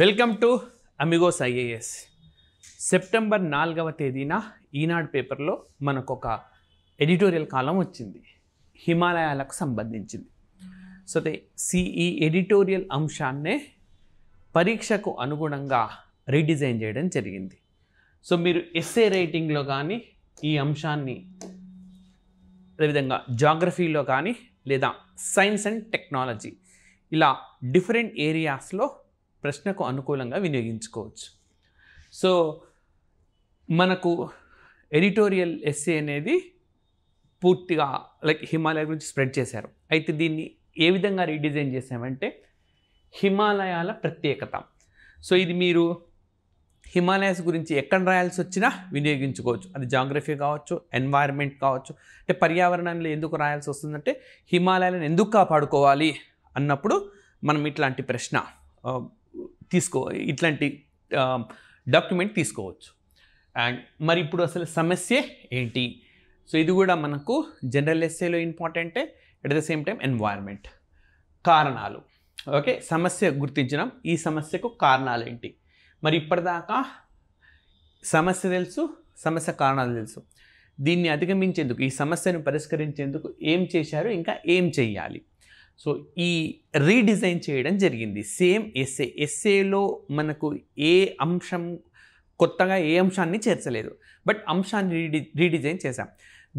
Welcome to Amigos IAS. September 4వ తేదీన ఈనాడు పేపర్లో మనకు ఒక ఎడిటోరియల్ కాలం వచ్చింది, హిమాలయాలకు సంబంధించింది. సో ఈ ఎడిటోరియల్ అంశాన్నే పరీక్షకు అనుగుణంగా రీడిజైన్ చేయడం జరిగింది. సో మీరు ఎస్సే రైటింగ్లో కానీ ఈ అంశాన్ని, అదేవిధంగా జాగ్రఫీలో కానీ లేదా సైన్స్ అండ్ టెక్నాలజీ, ఇలా డిఫరెంట్ ఏరియాస్లో ప్రశ్నకు అనుకూలంగా వినియోగించుకోవచ్చు. సో మనకు ఎడిటోరియల్ ఎస్సే అనేది పూర్తిగా హిమాలయ గురించి స్ప్రెడ్ చేశారు. అయితే దీన్ని ఏ విధంగా రీడిజైన్ చేసామంటే హిమాలయాల ప్రత్యేకత. సో ఇది మీరు హిమాలయాస్ గురించి ఎక్కడ రాయాల్సి వచ్చినా వినియోగించుకోవచ్చు. అది జాగ్రఫీ కావచ్చు, ఎన్వైరన్మెంట్ కావచ్చు. అంటే పర్యావరణంలో ఎందుకు రాయాల్సి వస్తుందంటే హిమాలయాలను ఎందుకు కాపాడుకోవాలి అన్నప్పుడు మనం ఇట్లాంటి ప్రశ్న ఇట్లాంటి డాక్యుమెంట్ తీసుకోవచ్చు. అండ్ మరి ఇప్పుడు అసలు సమస్య ఏంటి? సో ఇది కూడా మనకు జనరల్ ఎస్సేలో ఇంపార్టెంటే, at the same time environment. కారణాలు, ఓకే, సమస్య గుర్తించడం, ఈ సమస్యకు కారణాలు ఏంటి? మరి ఇప్పటిదాకా సమస్య తెలుసు, సమస్య కారణాలు తెలుసు. దీన్ని అధిగమించేందుకు, ఈ సమస్యను పరిష్కరించేందుకు ఏం చేశారు, ఇంకా ఏం చెయ్యాలి? సో ఈ రీడిజైన్ చేయడం జరిగింది. సేమ్ ఎస్సేలో మనకు ఏ అంశం కొత్తగా ఏ అంశాన్ని చేర్చలేదు, బట్ అంశాన్ని రీడిజైన్ చేశాం.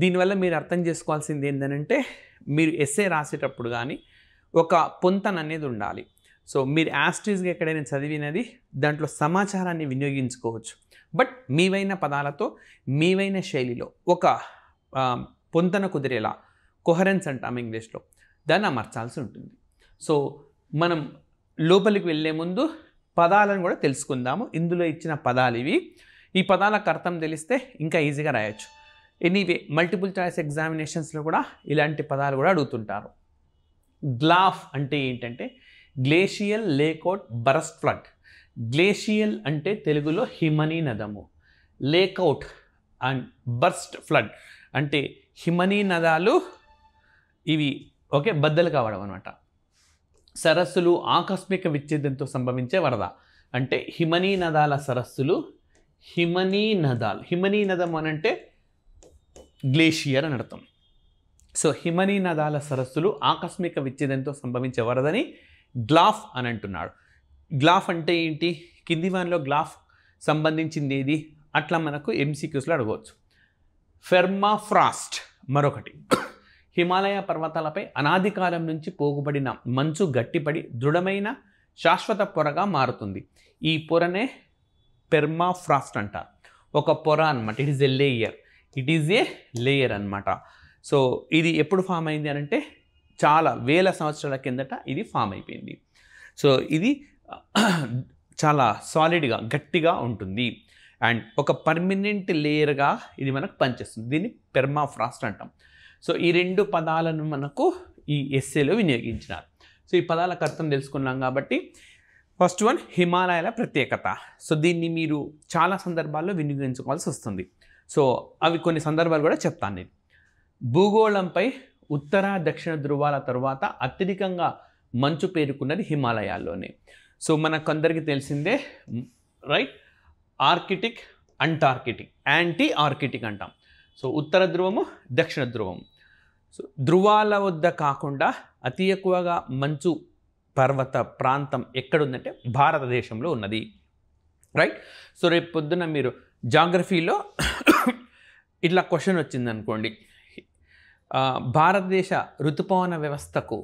దీనివల్ల మీరు అర్థం చేసుకోవాల్సింది ఏంటంటే, మీరు ఎస్సే రాసేటప్పుడు కానీ ఒక పొంతన అనేది ఉండాలి. సో మీరు యాస్టీస్గా ఎక్కడైనా చదివినది దాంట్లో సమాచారాన్ని వినియోగించుకోవచ్చు, బట్ మీవైన పదాలతో మీవైన శైలిలో ఒక పొంతన కుదిరేలా, కొహరెన్స్ అంటాం ఇంగ్లీష్లో, దాన్ని అమర్చాల్సి ఉంటుంది. సో మనం లోపలికి వెళ్ళే ముందు పదాలను కూడా తెలుసుకుందాము. ఇందులో ఇచ్చిన పదాలు ఇవి. ఈ పదాలకు అర్థం తెలిస్తే ఇంకా ఈజీగా రాయొచ్చు. ఎనీవే మల్టిపుల్ చాయిస్ ఎగ్జామినేషన్స్లో కూడా ఇలాంటి పదాలు కూడా అడుగుతుంటారు. గ్లాఫ్ అంటే ఏంటంటే గ్లేషియల్ లేకౌట్ బరస్ట్ ఫ్లడ్. గ్లేషియల్ అంటే తెలుగులో హిమనీ నదము, లేకౌట్ అండ్ బర్స్ట్ ఫ్లడ్ అంటే హిమనీ నదాలు ఇవి ఓకే బద్దలు కావడం అనమాట. సరస్సులు ఆకస్మిక విచ్ఛేదంతో సంభవించే వరద అంటే హిమనీ నదాల సరస్సులు, హిమనీ నదాలు. హిమనీ నదం అని అంటే గ్లేషియర్ అని అర్థం. సో హిమనీ నదాల సరస్సులు ఆకస్మిక విచ్ఛేదంతో సంభవించే వరదని గ్లాఫ్ అని అంటున్నాడు. గ్లాఫ్ అంటే ఏంటి? కింది వానిలో గ్లాఫ్ సంబంధించింది ఏది? అట్లా మనకు ఎంసీక్యూస్లో అడగవచ్చు. ఫెర్మాఫ్రాస్ట్ మరొకటి. హిమాలయ పర్వతాలపై అనాది కాలం నుంచి పోగుబడిన మంచు గట్టిపడి దృఢమైన శాశ్వత పొరగా మారుతుంది. ఈ పొరనే పెర్మాఫ్రాస్ట్ అంటారు. ఒక పొర అనమాట. It is a layer. It is a layer అనమాట. సో ఇది ఎప్పుడు ఫామ్ అయింది అని అంటే చాలా వేల సంవత్సరాల కిందట ఇది ఫామ్ అయిపోయింది. సో ఇది చాలా సాలిడ్గా, గట్టిగా ఉంటుంది అండ్ ఒక పర్మనెంట్ లేయర్గా ఇది మనకు పనిచేస్తుంది. దీన్ని పెర్మాఫ్రాస్ట్ అంటాం. సో ఈ రెండు పదాలను మనకు ఈ ఎస్సేలో వినియోగించినారు. సో ఈ పదాలకు అర్థం తెలుసుకున్నాం కాబట్టి ఫస్ట్ వన్ హిమాలయాల ప్రత్యేకత. సో దీన్ని మీరు చాలా సందర్భాల్లో వినియోగించుకోవాల్సి వస్తుంది. సో అవి కొన్ని సందర్భాలు కూడా చెప్తాను నేను. భూగోళంపై ఉత్తర దక్షిణ ధృవాల తరువాత అత్యధికంగా మంచు పేరుకున్నది హిమాలయాల్లోనే. సో మనకు అందరికీ తెలిసిందే, right? Arctic, Antarctic, anti Arctic అంటాం. సో ఉత్తర ధ్రువము, దక్షిణ ధ్రువము. సో ధ్రువాల వద్ద కాకుండా అతి ఎక్కువగా మంచు పర్వత ప్రాంతం ఎక్కడుందంటే భారతదేశంలో ఉన్నది, రైట్? సో రేపు పొద్దున మీరు జాగ్రఫీలో ఇట్లా క్వశ్చన్ వచ్చింది అనుకోండి, భారతదేశ ఋతుపవన వ్యవస్థకు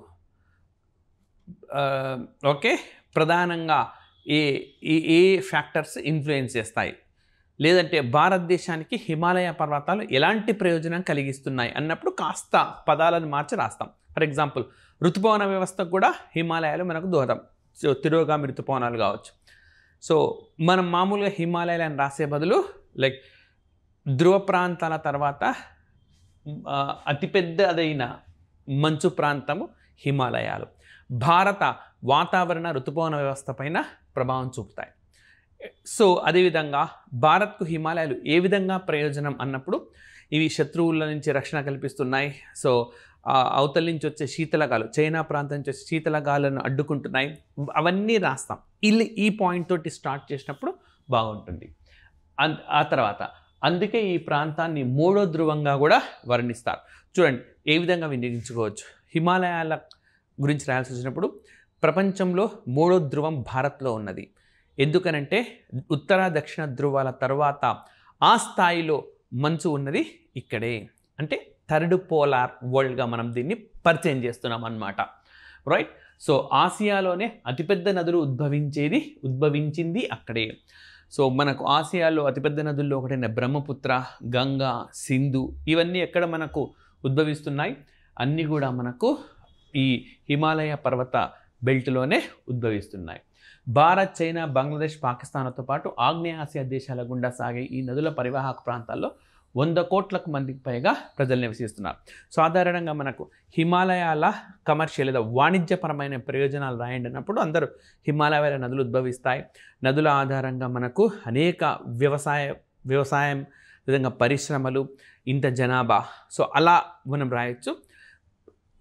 ఓకే ప్రధానంగా ఏ ఫ్యాక్టర్స్ ఇన్ఫ్లుయెన్స్ చేస్తాయి, లేదంటే భారతదేశానికి హిమాలయ పర్వతాలు ఎలాంటి ప్రయోజనం కలిగిస్తున్నాయి అన్నప్పుడు కాస్త పదాలను మార్చి రాస్తాం. ఫర్ ఎగ్జాంపుల్ ఋతుపవన వ్యవస్థకు కూడా హిమాలయాలు మనకు దూరం. సో తిరోగామి ఋతుపవనాలు కావచ్చు. సో మనం మామూలుగా హిమాలయాలను రాసే బదులు ధ్రువ ప్రాంతాల తర్వాత అతిపెద్దదైన మంచు ప్రాంతము హిమాలయాలు భారత వాతావరణ ఋతుపవన వ్యవస్థ పైన ప్రభావం చూపుతాయి. సో అదేవిధంగా భారత్కు హిమాలయాలు ఏ విధంగా ప్రయోజనం అన్నప్పుడు ఇవి శత్రువుల నుంచి రక్షణ కల్పిస్తున్నాయి. సో అవతల నుంచి వచ్చే శీతలగాలు, చైనా ప్రాంతం నుంచి వచ్చే శీతలగాలను అడ్డుకుంటున్నాయి. అవన్నీ రాస్తాం. ఈ పాయింట్ తోటి స్టార్ట్ చేసినప్పుడు బాగుంటుంది. ఆ తర్వాత అందుకే ఈ ప్రాంతాన్ని మూడో ధ్రువంగా కూడా వర్ణిస్తారు. చూడండి ఏ విధంగా వినియోగించుకోవచ్చు. హిమాలయాల గురించి రాయాల్సి వచ్చినప్పుడు ప్రపంచంలో మూడో ధ్రువం భారత్లో ఉన్నది. ఎందుకనంటే ఉత్తర దక్షిణ ధ్రువాల తర్వాత ఆ స్థాయిలో మంచు ఉన్నది ఇక్కడే. అంటే థర్డ్ పోలార్ వరల్డ్గా మనం దీన్ని పరిచయం చేస్తున్నాం అన్నమాట. రైట్. సో ఆసియాలోనే అతిపెద్ద నదులు ఉద్భవించింది అక్కడే. సో మనకు ఆసియాలో అతిపెద్ద నదుల్లో ఒకటైన బ్రహ్మపుత్ర, గంగా, సింధు ఇవన్నీ ఎక్కడ మనకు ఉద్భవిస్తున్నాయి? అన్నీ కూడా మనకు ఈ హిమాలయ పర్వత బెల్ట్లోనే ఉద్భవిస్తున్నాయి. భారత్, చైనా, బంగ్లాదేశ్, పాకిస్తాన్తో పాటు ఆగ్నేయ ఆసియా దేశాల గుండా సాగే ఈ నదుల పరివాహక ప్రాంతాల్లో 100 కోట్లకు మందికి పైగా ప్రజలు నివసిస్తున్నారు. సాధారణంగా మనకు హిమాలయాల కమర్షియల్ లేదా వాణిజ్యపరమైన ప్రయోజనాలు రాయండి అన్నప్పుడు అందరూ హిమాలయాల నదులు ఉద్భవిస్తాయి. నదుల ఆధారంగా మనకు అనేక వ్యవసాయం విధంగా పరిశ్రమలు, ఇంత జనాభా, సో అలా మనం రాయొచ్చు.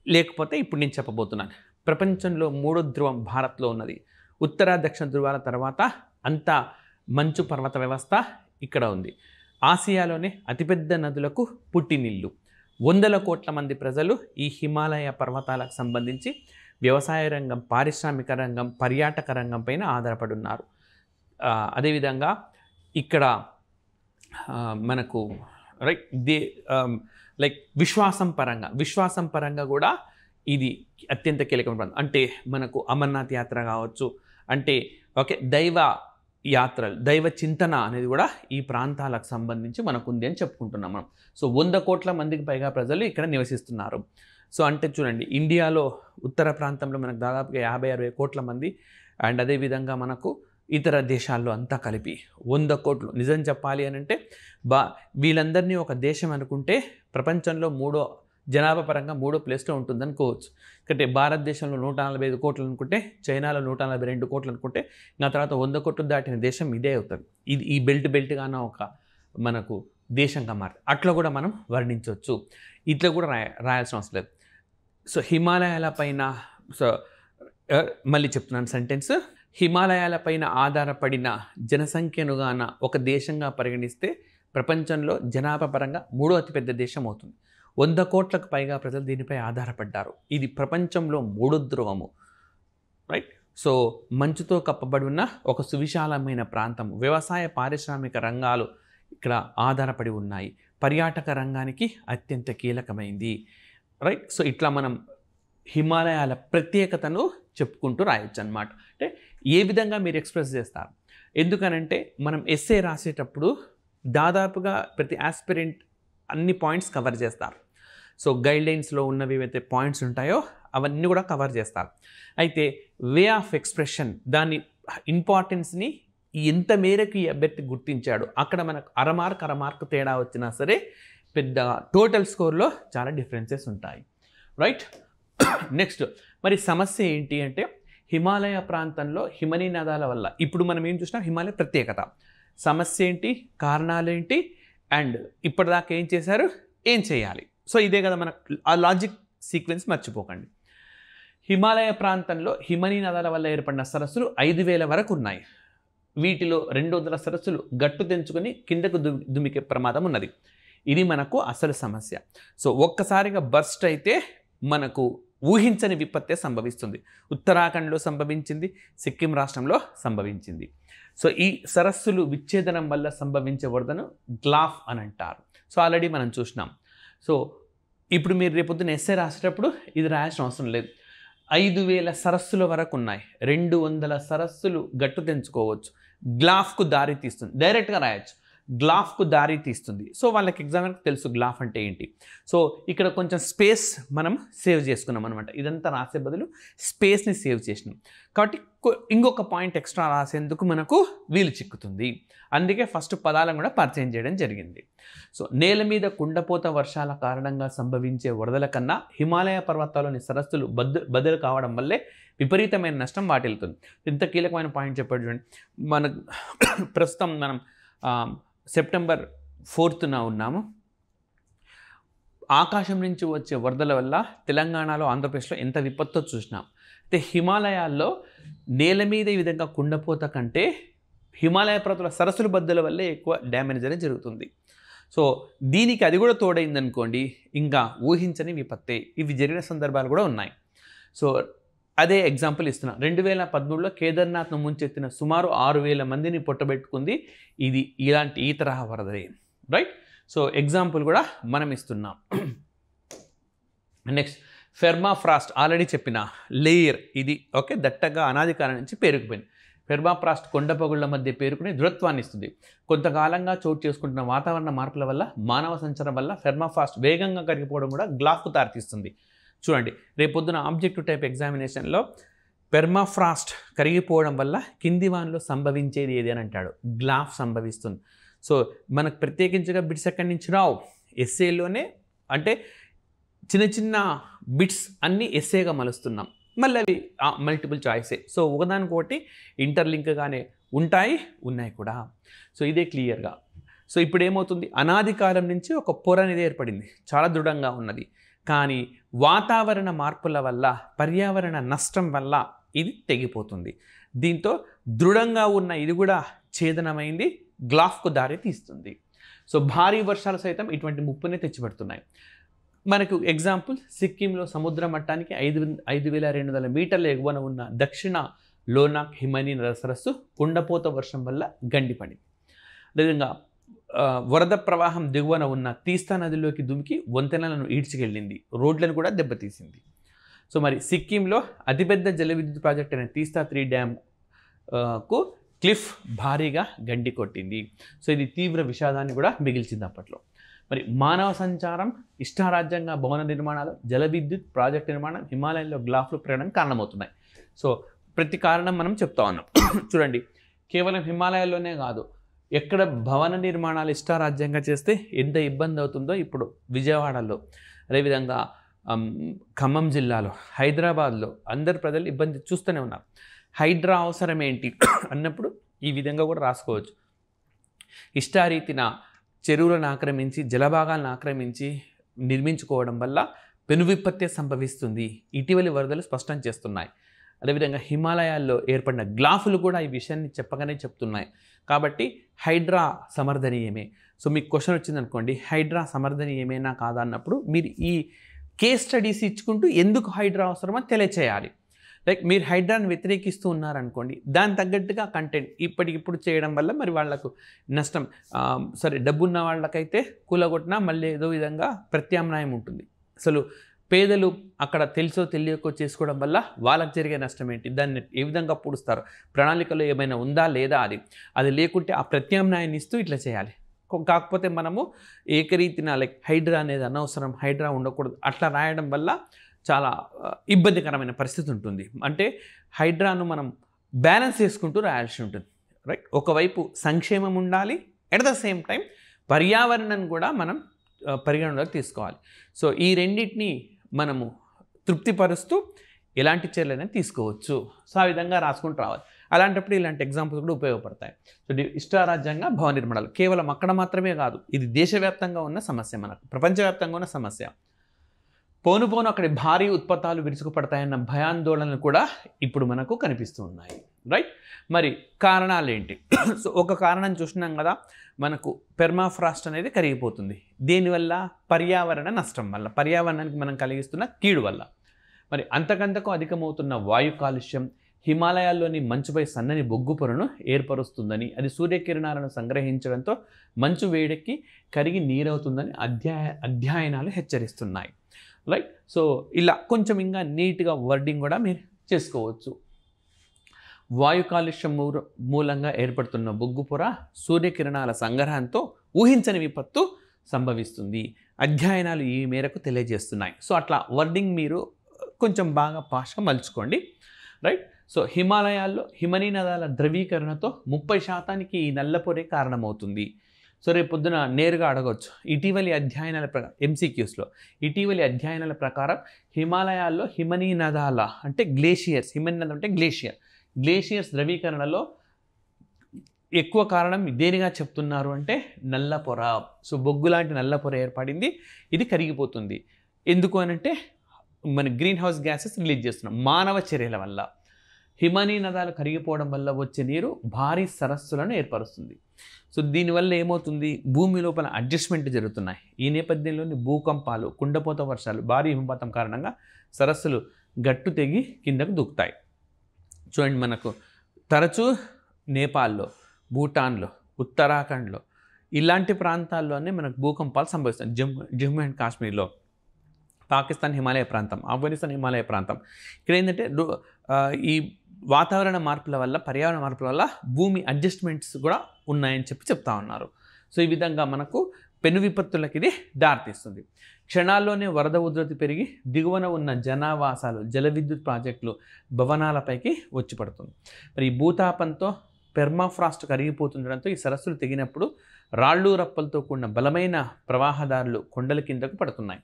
లేకపోతే ఇప్పుడు నేను చెప్పబోతున్నాను. ప్రపంచంలో మూడో ధ్రువం భారత్లో ఉన్నది. ఉత్తర దక్షిణ ధ్రువాల తర్వాత అంతా మంచు పర్వత వ్యవస్థ ఇక్కడ ఉంది. ఆసియాలోనే అతిపెద్ద నదులకు పుట్టినిల్లు. 100 కోట్ల మంది ప్రజలు ఈ హిమాలయ పర్వతాలకు సంబంధించి వ్యవసాయ రంగం, పారిశ్రామిక రంగం, పర్యాటక రంగం పైన ఆధారపడి ఉన్నారు. అదేవిధంగా ఇక్కడ మనకు విశ్వాసం పరంగా కూడా ఇది అత్యంత కీలకమైన ప్రాంతం. అంటే మనకు అమర్నాథ్ యాత్ర కావచ్చు, అంటే దైవ చింతన అనేది కూడా ఈ ప్రాంతాలకు సంబంధించి మనకు ఉంది అని చెప్పుకుంటున్నాం మనం. సో 100 కోట్ల మందికి పైగా ప్రజలు ఇక్కడ నివసిస్తున్నారు. సో అంటే చూడండి, ఇండియాలో ఉత్తర ప్రాంతంలో మనకు దాదాపుగా 50-60 కోట్ల మంది, అండ్ అదేవిధంగా మనకు ఇతర దేశాల్లో అంతా కలిపి 100 కోట్లు. నిజం చెప్పాలి అని అంటే వీళ్ళందరినీ ఒక దేశం అనుకుంటే ప్రపంచంలో జనాభా పరంగా 3వ ప్లేస్లో ఉంటుంది అనుకోవచ్చు. అంటే భారతదేశంలో 145 కోట్లు అనుకుంటే, చైనాలో 142 కోట్లు అనుకుంటే, ఆ తర్వాత 100 కోట్లు దాటిన దేశం ఇదే అవుతుంది. ఇది ఈ బెల్ట్గానే ఒక మనకు దేశంగా మారుతుంది. అట్లా కూడా మనం వర్ణించవచ్చు. ఇట్లా కూడా రాయాల్సిన అవసరం లేదు. సో హిమాలయాల పైన మళ్ళీ చెప్తున్నాను సెంటెన్స్. హిమాలయాల పైన ఆధారపడిన జనసంఖ్యనుగాన ఒక దేశంగా పరిగణిస్తే ప్రపంచంలో జనాభా పరంగా 3వ అతిపెద్ద దేశం అవుతుంది. 100 కోట్లకు పైగా ప్రజలు దీనిపై ఆధారపడ్డారు. ఇది ప్రపంచంలో మూడో ధ్రువము. రైట్. సో మంచుతో కప్పబడి ఉన్న ఒక సువిశాలమైన ప్రాంతం. వ్యవసాయ, పారిశ్రామిక రంగాలు ఇక్కడ ఆధారపడి ఉన్నాయి. పర్యాటక రంగానికి అత్యంత కీలకమైంది. రైట్. సో ఇట్లా మనం హిమాలయాల ప్రత్యేకతను చెప్పుకుంటూ రాయొచ్చు అన్నమాట. అంటే ఏ విధంగా మీరు ఎక్స్ప్రెస్ చేస్తారు? ఎందుకనంటే మనం ఎస్సే రాసేటప్పుడు దాదాపుగా ప్రతి ఆస్పిరెంట్ అన్ని పాయింట్స్ కవర్ చేస్తారు. సో గైడ్లైన్స్లో ఉన్నవి ఏవైతే పాయింట్స్ ఉంటాయో అవన్నీ కూడా కవర్ చేస్తారు. అయితే వే ఆఫ్ ఎక్స్ప్రెషన్, దాని ఇంపార్టెన్స్ని ఎంత మేరకు ఈ అభ్యర్థి గుర్తించాడు, అక్కడ మనకు అరమార్క్ తేడా వచ్చినా సరే పెద్ద టోటల్ స్కోర్లో చాలా డిఫరెన్సెస్ ఉంటాయి. రైట్. నెక్స్ట్ మరి సమస్య ఏంటి అంటే, హిమాలయ ప్రాంతంలో హిమనీ నదాల వల్ల ఇప్పుడు మనం ఏం చూసినాం, హిమాలయ ప్రత్యేకత, సమస్య ఏంటి, కారణాలేంటి, అండ్ ఇప్పటిదాకా ఏం చేశారు, ఏం చేయాలి. సో ఇదే కదా మన ఆ లాజిక్ సీక్వెన్స్ మర్చిపోకండి. హిమాలయ ప్రాంతంలో హిమనీ నదాల వల్ల ఏర్పడిన సరస్సులు 5000 వరకు ఉన్నాయి. వీటిలో 200 సరస్సులు గట్టు తెంచుకొని కిందకు దుమికే ప్రమాదం ఉన్నది. ఇది మనకు అసలు సమస్య. సో ఒక్కసారిగా బర్స్ట్ అయితే మనకు ఊహించని విపత్తే సంభవిస్తుంది. ఉత్తరాఖండ్లో సంభవించింది, సిక్కిం రాష్ట్రంలో సంభవించింది. సో ఈ సరస్సులు విచ్ఛేదనం వల్ల సంభవించే వరదను గ్లాఫ్ అని అంటారు. సో ఆల్రెడీ మనం చూసినాం. సో ఇప్పుడు మీరు రేపొద్దున ఎస్సే రాసేటప్పుడు ఇది రాయాల్సిన అవసరం లేదు. 5000 సరస్సుల వరకు ఉన్నాయి. 200 సరస్సులు గట్టు తెంచుకోవచ్చు. గ్లాఫ్కు దారి తీస్తుంది. డైరెక్ట్గా రాయొచ్చు, గ్లాఫ్కు దారి తీస్తుంది. సో వాళ్ళకి ఎగ్జామ్కి తెలుసు గ్లాఫ్ అంటే ఏంటి. సో ఇక్కడ కొంచెం స్పేస్ మనం సేవ్ చేసుకున్నాం అనమాట. ఇదంతా రాసే బదులు స్పేస్ని సేవ్ చేసినాం కాబట్టి ఇంకొక పాయింట్ ఎక్స్ట్రా రాసేందుకు మనకు వీలు చిక్కుతుంది. అందుకే ఫస్ట్ పదాలను కూడా పరిచయం చేయడం జరిగింది. సో నేల మీద కుండపోత వర్షాల కారణంగా సంభవించే వరదల కన్నా హిమాలయ పర్వతాల్లోని సరస్సులు బదులు కావడం వల్లే విపరీతమైన నష్టం వాటిల్లుతుంది. ఇంత కీలకమైన పాయింట్ చెప్పాడు చూడండి. ప్రస్తుతం మనం సెప్టెంబర్ 4న ఉన్నాము. ఆకాశం నుంచి వచ్చే వరదల వల్ల తెలంగాణలో ఆంధ్రప్రదేశ్లో ఎంత విపత్తో చూసినాం. అయితే హిమాలయాల్లో నేల మీద ఈ విధంగా కుండపోత కంటే హిమాలయ పర్వతాల సరస్సుల బద్దల వల్లే ఎక్కువ డ్యామేజ్ అనేది జరుగుతుంది. సో దీనికి అది కూడా తోడైందనుకోండి, ఇంకా ఊహించని విపత్తే. ఇవి జరిగిన సందర్భాలు కూడా ఉన్నాయి. సో అదే ఎగ్జాంపుల్ ఇస్తున్నా. 2013లో కేదార్నాథ్ను ముంచెత్తిన సుమారు 6,000 మందిని పొట్టబెట్టుకుంది ఇది ఈ తరహా వరదలే, రైట్. సో ఎగ్జాంపుల్ కూడా మనం ఇస్తున్నాం. నెక్స్ట్ ఫెర్మాఫ్రాస్ట్ ఆల్రెడీ చెప్పిన లేయర్ ఇది, ఓకే, దట్టగా అనాది కాలం నుంచి పేరుకుపోయింది. ఫెర్మాఫ్రాస్ట్ కొండపగుళ్ల మధ్య పేరుకుని దృఢత్వాన్ని ఇస్తుంది. కొంతకాలంగా చోటు చేసుకుంటున్న వాతావరణ మార్పుల వల్ల, మానవ సంచారం వల్ల ఫెర్మాఫ్రాస్ట్ వేగంగా కరిగిపోవడం కూడా గ్లాఫ్కు దారితీస్తుంది. చూడండి, రేపొద్దున ఆబ్జెక్టివ్ టైప్ ఎగ్జామినేషన్లో పెర్మాఫ్రాస్ట్ కరిగిపోవడం వల్ల కింది వానలో సంభవించేది ఏది అని అంటాడు. గ్లాఫ్ సంభవిస్తుంది. సో మనకు ప్రత్యేకించగా బిట్స్ ఎక్కడి నుంచి రావు, ఎస్ఏలోనే, అంటే చిన్న చిన్న బిట్స్ అన్నీ ఎస్ఏగా మలుస్తున్నాం, మళ్ళీ అవి మల్టిపుల్ చాయిసే. సో ఒకదానికొకటి ఇంటర్లింక్గానే ఉన్నాయి కూడా. సో ఇదే క్లియర్గా. సో ఇప్పుడు ఏమవుతుంది, అనాది కాలం నుంచి ఒక పొర అనేది ఏర్పడింది, చాలా దృఢంగా ఉన్నది. కానీ వాతావరణ మార్పుల వల్ల, పర్యావరణ నష్టం వల్ల ఇది తెగిపోతుంది. దీంతో దృఢంగా ఉన్న ఇది కూడా ఛేదనమైంది, గ్లాఫ్కు దారి తీస్తుంది. సో భారీ వర్షాలు సైతం ఇటువంటి ముప్పునే తెచ్చిపెడుతున్నాయి. మనకు ఎగ్జాంపుల్, సిక్కింలో సముద్ర మట్టానికి 5,200 మీటర్ల ఎగువన ఉన్న దక్షిణ లోనాక్ హిమనీ నద సరస్సు కుండపోత వర్షం వల్ల గండిపడింది. అదేవిధంగా వరద ప్రవాహం దిగువన ఉన్న తీస్తా నదిలోకి దుమికి వంతెనలను ఈడ్చికెళ్ళింది, రోడ్లను కూడా దెబ్బతీసింది. సో మరి సిక్కింలో అతిపెద్ద జల విద్యుత్ ప్రాజెక్ట్ అయిన తీస్తా 3 డ్యామ్కు క్లిఫ్ భారీగా గండి కొట్టింది. సో ఇది తీవ్ర విషాదాన్ని కూడా మిగిల్చింది అప్పట్లో. మరి మానవ సంచారం, ఇష్టారాజ్యంగా భవన నిర్మాణాలు, జల విద్యుత్ ప్రాజెక్ట్ నిర్మాణం, హిమాలయంలో గ్లాఫ్లు పెరగడానికి కారణమవుతున్నాయి. సో ప్రతి కారణం మనం చెప్తా ఉన్నాం. చూడండి, కేవలం హిమాలయాల్లోనే కాదు, ఎక్కడ భవన నిర్మాణాలు ఇష్టారాజ్యంగా చేస్తే ఎంత ఇబ్బంది అవుతుందో ఇప్పుడు విజయవాడలో, అదేవిధంగా ఖమ్మం జిల్లాలో, హైదరాబాద్లో అందరు ప్రజలు ఇబ్బంది చూస్తూనే ఉన్నారు. హైడ్రా అవసరం ఏంటి అన్నప్పుడు ఈ విధంగా కూడా రాసుకోవచ్చు. ఇష్టారీతిన చెరువులను ఆక్రమించి, జలభాగాలను ఆక్రమించి నిర్మించుకోవడం వల్ల పెను విపత్తే సంభవిస్తుంది, ఇటీవలి వరదలు స్పష్టం చేస్తున్నాయి. అదేవిధంగా హిమాలయాల్లో ఏర్పడిన గ్లాఫులు కూడా ఈ విషయాన్ని చెప్పగానే చెప్తున్నాయి. కాబట్టి హైడ్రా సమర్థనీయమే. సో మీకు క్వశ్చన్ వచ్చిందనుకోండి, హైడ్రా సమర్థనీయమేనా కాదా అన్నప్పుడు మీరు ఈ కేస్ స్టడీస్ ఇచ్చుకుంటూ ఎందుకు హైడ్రా అవసరమో తెలియచేయాలి. లైక్ మీరు హైడ్రాని వ్యతిరేకిస్తూ ఉన్నారనుకోండి, దాని తగ్గట్టుగా కంటెంట్ ఇప్పటికిప్పుడు చేయడం వల్ల మరి వాళ్లకు నష్టం. సరే, డబ్బున్న వాళ్ళకైతే కూలగొట్టినా మళ్ళీ ఏదో విధంగా ప్రత్యామ్నాయం ఉంటుంది. అసలు పేదలు అక్కడ తెలుసో తెలియకో చేసుకోవడం వల్ల వాళ్ళకి జరిగే నష్టం ఏంటి, దాన్ని ఏ విధంగా పూడుస్తారు, ప్రణాళికలో ఏమైనా ఉందా లేదా, అది లేకుంటే ఆ ప్రత్యామ్నాయాన్ని ఇస్తూ ఇట్లా చేయాలి. కాకపోతే మనము ఏకరీతిన లైక్ హైడ్రా అనేది అనవసరం, హైడ్రా ఉండకూడదు అట్లా రాయడం వల్ల చాలా ఇబ్బందికరమైన పరిస్థితి ఉంటుంది. అంటే హైడ్రాను మనం బ్యాలెన్స్ చేసుకుంటూ రాయాల్సి ఉంటుంది, రైట్. ఒకవైపు సంక్షేమం ఉండాలి, ఎట్ ద సేమ్ టైం పర్యావరణాన్ని కూడా మనం పరిగణలోకి తీసుకోవాలి. సో ఈ రెండింటిని మనము తృప్తిపరుస్తూ ఎలాంటి చర్యలైనా తీసుకోవచ్చు. సో ఆ విధంగా రాసుకుంటూ రావాలి. అలాంటప్పుడు ఇలాంటి ఎగ్జాంపుల్స్ కూడా ఉపయోగపడతాయి. సో ఇష్టారాజ్యంగా భవన నిర్మాణాలు కేవలం అక్కడ మాత్రమే కాదు, ఇది దేశవ్యాప్తంగా ఉన్న సమస్య, మనకు ప్రపంచవ్యాప్తంగా ఉన్న సమస్య. పోను అక్కడి భారీ ఉత్పత్తులు విరుచుకుపడతాయన్న భయాందోళనలు కూడా ఇప్పుడు మనకు కనిపిస్తూ ఉన్నాయి, రైట్. మరి కారణాలు ఏంటి? సో ఒక కారణం చూసినాం కదా, మనకు పెర్మాఫ్రాస్ట్ అనేది కరిగిపోతుంది. దీనివల్ల పర్యావరణ నష్టం వల్ల, పర్యావరణానికి మనం కలిగిస్తున్న కీడు వల్ల. మరి అంతకంతకు అధికమవుతున్న వాయు కాలుష్యం హిమాలయాల్లోని మంచుపై సన్నని బొగ్గు పొరను ఏర్పరుస్తుందని, అది సూర్యకిరణాలను సంగ్రహించడంతో మంచు వేడెక్కి కరిగి నీరవుతుందని అధ్యయనాలు హెచ్చరిస్తున్నాయి, రైట్. సో ఇలా కొంచెం ఇంకా నీట్గా వర్డింగ్ కూడా మీరు చేసుకోవచ్చు. వాయు కాలుష్యం మూలంగా ఏర్పడుతున్న బొగ్గు పొర సూర్యకిరణాల సంగ్రహంతో ఊహించని విపత్తు సంభవిస్తుంది, అధ్యయనాలు ఈ మేరకు తెలియజేస్తున్నాయి. సో అట్లా వర్డింగ్ మీరు కొంచెం బాగా భాష మలుచుకోండి, రైట్. సో హిమాలయాల్లో హిమనీ నదాల ద్రవీకరణతో 30% ఈ నల్లపొరే కారణమవుతుంది. సో రేపు పొద్దున నేరుగా అడగవచ్చు, ఇటీవలి అధ్యయనాల ఎంసీక్యూస్లో ఇటీవలి అధ్యయనాల ప్రకారం హిమాలయాల్లో హిమనీ నదాల అంటే గ్లేషియర్స్, హిమనీ నదం అంటే గ్లేషియర్స్ ద్రవీకరణలో ఎక్కువ కారణం దేనిగా చెప్తున్నారు అంటే నల్ల పొర. సో బొగ్గు లాంటి నల్ల పొర ఏర్పడింది, ఇది కరిగిపోతుంది. ఎందుకు అనంటే మన గ్రీన్ హౌస్ గ్యాసెస్ రిలీజ్ చేస్తున్నాం మానవ చర్యల వల్ల. హిమనీ నదాలు కరిగిపోవడం వల్ల వచ్చే నీరు భారీ సరస్సులను ఏర్పరుస్తుంది. సో దీనివల్ల ఏమవుతుంది, భూమి లోపల అడ్జస్ట్మెంట్ జరుగుతున్నాయి. ఈ నేపథ్యంలోని భూకంపాలు, కుండపోత వర్షాలు, భారీ హిమపాతం కారణంగా సరస్సులు గట్టు తెగి కిందకు దూకుతాయి. చూడండి, మనకు తరచూ నేపాల్లో, భూటాన్లో, ఉత్తరాఖండ్లో ఇలాంటి ప్రాంతాల్లోనే మనకు భూకంపాలు సంభవిస్తాయి. జమ్మూ అండ్ కాశ్మీర్లో, పాకిస్తాన్ హిమాలయ ప్రాంతం, ఆఫ్ఘనిస్తాన్ హిమాలయ ప్రాంతం. ఇక్కడ ఏంటంటే ఈ వాతావరణ మార్పుల వల్ల, పర్యావరణ మార్పుల వల్ల భూమి అడ్జస్ట్మెంట్స్ కూడా ఉన్నాయని చెప్తా ఉన్నారు. సో ఈ విధంగా మనకు పెను విపత్తులకి ఇది దారితీస్తుంది. క్షణాల్లోనే వరద ఉధృతి పెరిగి దిగువన ఉన్న జనావాసాలు, జల విద్యుత్ ప్రాజెక్టులు, భవనాలపైకి వచ్చి పడుతుంది. మరి ఈ భూతాపంతో పెర్మాఫ్రాస్ట్ కరిగిపోతుండడంతో ఈ సరస్సులు తెగినప్పుడు రాళ్ళు రప్పలతో కూడిన బలమైన ప్రవాహదారులు కొండల కిందకు పడుతున్నాయి.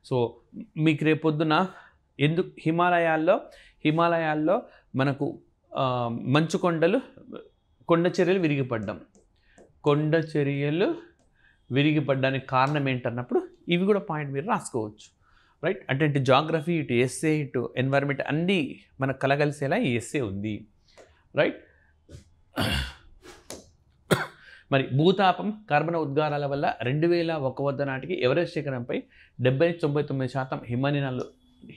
సో మీకు రేపొద్దున ఎందుకు హిమాలయాల్లో మనకు మంచు కొండలు, కొండ చర్యలు విరిగిపడ్డానికి కారణం ఏంటన్నప్పుడు ఇవి కూడా పాయింట్ మీరు రాసుకోవచ్చు. రైట్, అంటే జాగ్రఫీ, ఇటు ఎస్ఏ, ఇటు ఎన్వైరన్మెంట్ అన్నీ మనకు కలగలిసేలా ఈ ఎస్ఏ ఉంది. రైట్, మరి భూతాపం, కార్బన ఉద్గారాల వల్ల 2001 నాటికి ఎవరెస్ట్ శిఖరంపై 70-99%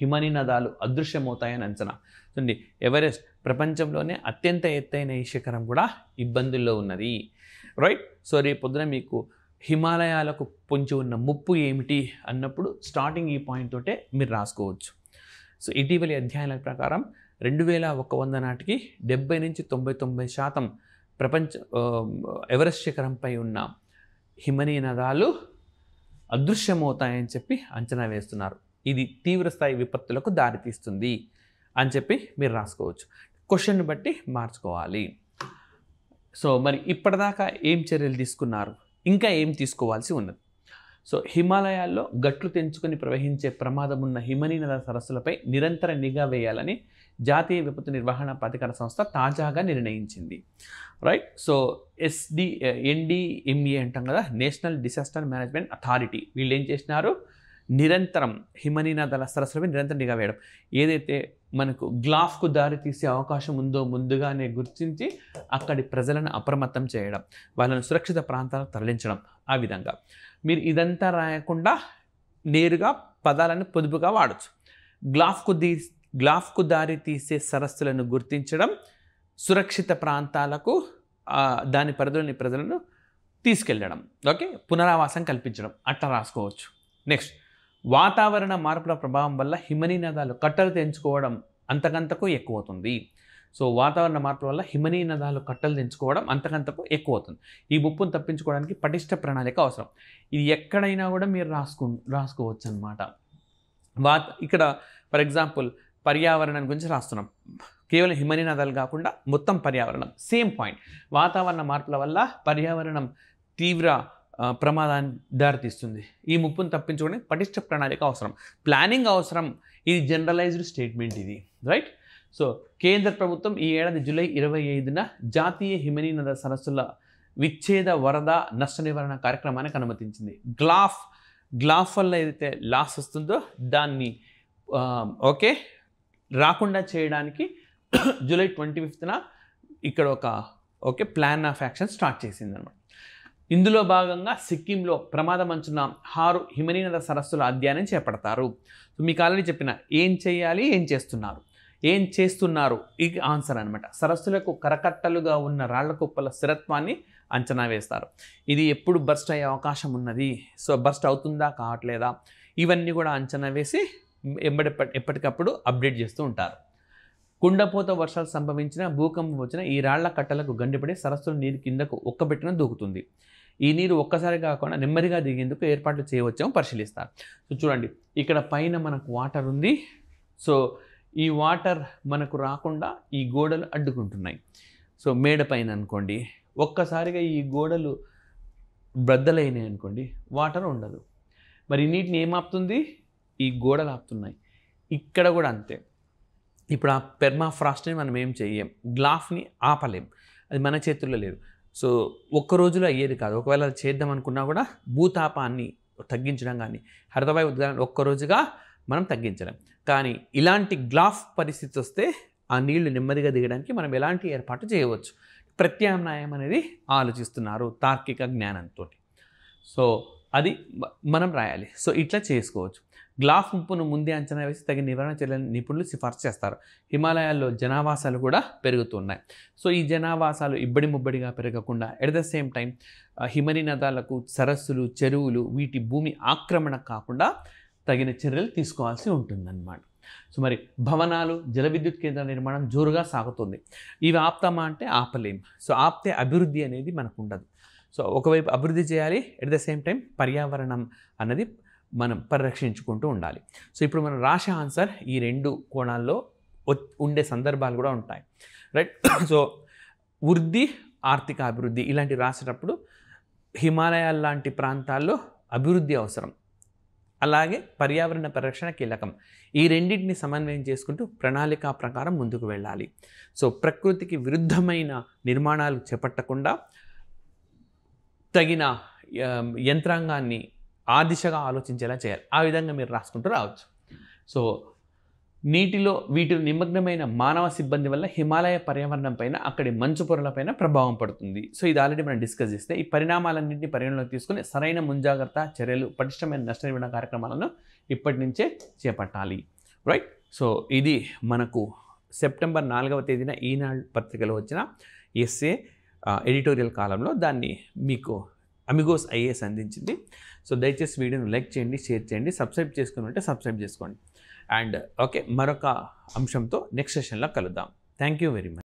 హిమనీ నదాలు అదృశ్యమవుతాయని అంచనా. చూడండి, ఎవరెస్ట్ ప్రపంచంలోనే అత్యంత ఎత్తైన ఈ శిఖరం కూడా ఇబ్బందుల్లో ఉన్నది. రైట్, సో రేపొద్దున మీకు హిమాలయాలకు పొంచి ఉన్న ముప్పు ఏమిటి అన్నప్పుడు స్టార్టింగ్ ఈ పాయింట్ తోటే మీరు రాసుకోవచ్చు. సో ఇటీవలి అధ్యయనాల ప్రకారం 2100 నాటికి 70-99% ఎవరెస్ట్ శిఖరంపై ఉన్న హిమనీ నదాలు అదృశ్యమవుతాయని చెప్పి అంచనా వేస్తున్నారు. ఇది తీవ్రస్థాయి విపత్తులకు దారితీస్తుంది అని చెప్పి మీరు రాసుకోవచ్చు. క్వశ్చన్ బట్టి మార్చుకోవాలి. సో మరి ఇప్పటిదాకా ఏం చర్యలు తీసుకున్నారు, ఇంకా ఏం తీసుకోవాల్సి ఉన్నది? సో హిమాలయాల్లో గట్లు తెంచుకొని ప్రవహించే ప్రమాదం ఉన్న హిమనీ నద సరస్సులపై నిరంతర నిఘా వేయాలని జాతీయ విపత్తు నిర్వహణ ప్రాధికార సంస్థ తాజాగా నిర్ణయించింది. రైట్, సో NDMA అంటాం కదా, నేషనల్ డిసాస్టర్ మేనేజ్మెంట్ అథారిటీ, వీళ్ళు ఏం చేసినారు, నిరంతరం హిమనీ నదాల సరస్సులపై నిరంతరం నిఘా వేయడం. ఏదైతే మనకు గ్లాఫ్కు దారి తీసే అవకాశం ఉందో ముందుగానే గుర్తించి అక్కడి ప్రజలను అప్రమత్తం చేయడం, వాళ్ళను సురక్షిత ప్రాంతాలకు తరలించడం. ఆ విధంగా మీరు ఇదంతా రాయకుండా నేరుగా పదాలను పొదుపుగా వాడచ్చు. గ్లాఫ్కు దారి తీసే సరస్సులను గుర్తించడం, సురక్షిత ప్రాంతాలకు దాని పరిధిలోని ప్రజలను తీసుకెళ్ళడం, ఓకే, పునరావాసం కల్పించడం, అట్లా రాసుకోవచ్చు. నెక్స్ట్, వాతావరణ మార్పుల ప్రభావం వల్ల హిమనీ నదాలు కట్టలు తెంచుకోవడం అంతకంతకు ఎక్కువవుతుంది. సో వాతావరణ మార్పుల వల్ల హిమనీ నదాలు కట్టలు తెంచుకోవడం అంతకంతకు ఎక్కువవుతుంది. ఈ ముప్పును తప్పించుకోవడానికి పటిష్ట ప్రణాళిక అవసరం. ఇది ఎక్కడైనా కూడా మీరు రాసుకోవచ్చు అన్నమాట. ఇక్కడ ఫర్ ఎగ్జాంపుల్ పర్యావరణం గురించి రాస్తున్నాం, కేవలం హిమనీ నదాలు కాకుండా మొత్తం పర్యావరణం, సేమ్ పాయింట్. వాతావరణ మార్పుల వల్ల పర్యావరణం తీవ్ర ప్రమాదాన్ని దారితీస్తుంది. ఈ ముప్పును తప్పించుకోవడానికి పటిష్ట ప్రణాళిక అవసరం, ప్లానింగ్ అవసరం. ఇది జనరలైజ్డ్ స్టేట్మెంట్ ఇది. రైట్, సో కేంద్ర ప్రభుత్వం ఈ ఏడాది జూలై 25న జాతీయ హిమనీ నద సరస్సుల విచ్ఛేద వరద నష్ట నివారణ కార్యక్రమానికి అనుమతించింది. గ్లాఫ్ వల్ల ఏదైతే లాస్ వస్తుందో దాన్ని ఓకే రాకుండా చేయడానికి జూలై 25న ఇక్కడ ఒక ప్లాన్ ఆఫ్ యాక్షన్ స్టార్ట్ చేసింది అనమాట. ఇందులో భాగంగా సిక్కింలో ప్రమాదం అంచున 6 హిమనీ నద సరస్సుల అధ్యయనం చేపడతారు. సో మీకు ఆల్రెడీ చెప్పిన ఏం చేయాలి, ఏం చేస్తున్నారు ఈ ఆన్సర్ అనమాట. సరస్సులకు కరకట్టలుగా ఉన్న రాళ్ల కుప్పల స్థిరత్వాన్ని అంచనా వేస్తారు. ఇది ఎప్పుడు బర్స్ట్ అయ్యే అవకాశం ఉన్నది, సో బర్స్ట్ అవుతుందా కావట్లేదా, ఇవన్నీ కూడా అంచనా వేసి ఎప్పటికప్పుడు అప్డేట్ చేస్తూ ఉంటారు. కుండపోత వర్షాలు సంభవించిన, భూకంపం వచ్చిన ఈ రాళ్ల కట్టలకు గండిపడి సరస్సుల నీరు కిందకు ఒక్కబెట్టిన దూకుతుంది. ఈ నీరు ఒక్కసారి కాకుండా నెమ్మదిగా దిగేందుకు ఏర్పాట్లు చేయవచ్చేమో పరిశీలిస్తారు. సో చూడండి, ఇక్కడ పైన మనకు వాటర్ ఉంది. సో ఈ వాటర్ మనకు రాకుండా ఈ గోడలు అడ్డుకుంటున్నాయి. సో మేడ పైన అనుకోండి, ఒక్కసారిగా ఈ గోడలు బ్రద్దలైనాయి అనుకోండి, వాటర్ ఉండదు. మరి నీటిని ఏమాపుతుంది, ఈ గోడలు ఆపుతున్నాయి. ఇక్కడ కూడా అంతే. ఇప్పుడు ఆ పెర్మాఫ్రాస్ట్ని మనం ఏం చెయ్యం, గ్లాఫ్ని ఆపలేం, అది మన చేతుల్లో లేదు. సో ఒక్క రోజులో అయ్యేది కాదు. ఒకవేళ అది చేద్దాం అనుకున్నా కూడా భూతాపాన్ని తగ్గించడం కానీ హరితవాయు ఉద్గారాన్ని ఒక్క రోజుగా మనం తగ్గించలేం. కానీ ఇలాంటి గ్లాఫ్ పరిస్థితి వస్తే ఆ నీళ్లు నెమ్మదిగా దిగడానికి మనం ఎలాంటి ఏర్పాటు చేయవచ్చు, ప్రత్యామ్నాయం అనేది ఆలోచిస్తున్నారు తార్కిక జ్ఞానంతో. సో అది మనం రాయాలి. సో ఇట్లా చేసుకోవచ్చు. గ్లాఫ్ ముప్పును ముందే అంచనా వేసి తగిన నివారణ చర్యలను నిపుణులు సిఫార్సు చేస్తారు. హిమాలయాల్లో జనావాసాలు కూడా పెరుగుతున్నాయి. సో ఈ జనావాసాలు ఇబ్బడి ముబ్బడిగా పెరగకుండా ఎట్ ద సేమ్ టైం హిమనీ నదాలకు, సరస్సులు, చెరువులు వీటి భూమి ఆక్రమణ కాకుండా తగిన చర్యలు తీసుకోవాల్సి ఉంటుందన్నమాట. సో మరి భవనాలు, జల విద్యుత్ కేంద్రాల నిర్మాణం జోరుగా సాగుతుంది. ఇవి ఆపుతామా అంటే ఆపలేం. సో ఆపితే అభివృద్ధి అనేది మనకు ఉండదు. సో ఒకవైపు అభివృద్ధి చేయాలి, ఎట్ ద సేమ్ టైం పర్యావరణం అన్నది మనం పరిరక్షించుకుంటూ ఉండాలి. సో ఇప్పుడు మనం రాసే ఆన్సర్ ఈ 2 కోణాల్లో ఉండే సందర్భాలు కూడా ఉంటాయి, రైట్. సో వృద్ధి, ఆర్థిక అభివృద్ధి ఇలాంటి రాసేటప్పుడు హిమాలయాల లాంటి ప్రాంతాల్లో అభివృద్ధి అవసరం, అలాగే పర్యావరణ పరిరక్షణ కీలకం. ఈ రెండింటిని సమన్వయం చేసుకుంటూ ప్రణాళిక ప్రకారం ముందుకు వెళ్ళాలి. సో ప్రకృతికి విరుద్ధమైన నిర్మాణాలు చేపట్టకుండా తగిన యంత్రాంగాన్ని ఆ దిశగా ఆలోచించేలా చేయాలి. ఆ విధంగా మీరు రాసుకుంటూ రావచ్చు. సో నీటిలో వీటిలో నిమగ్నమైన మానవ సిబ్బంది వల్ల హిమాలయ పర్యావరణం పైన, అక్కడి మంచు పొరలపైన ప్రభావం పడుతుంది. సో ఇది ఆల్రెడీ మనం డిస్కస్ చేస్తే ఈ పరిణామాలన్నింటినీ పరిగణలోకి తీసుకుని సరైన ముంజాగ్రత్త చర్యలు, పటిష్టమైన నష్ట నివారణ కార్యక్రమాలను ఇప్పటి నుంచే చేపట్టాలి, రైట్. సో ఇది మనకు సెప్టెంబర్ 4వ తేదీన ఈనాడు పత్రికలో వచ్చిన ఎస్ఏ ఎడిటోరియల్ కాలంలో దాన్ని మీకు అమిగోస్ ఐఏఎస్ అందించింది. సో దయచేసి వీడియోను లైక్ చేయండి, షేర్ చేయండి, సబ్స్క్రైబ్ చేసుకుని ఉంటే సబ్స్క్రైబ్ చేసుకోండి. అండ్ ఓకే, మరొక అంశంతో నెక్స్ట్ సెషన్లో కలుద్దాం. Thank you very much.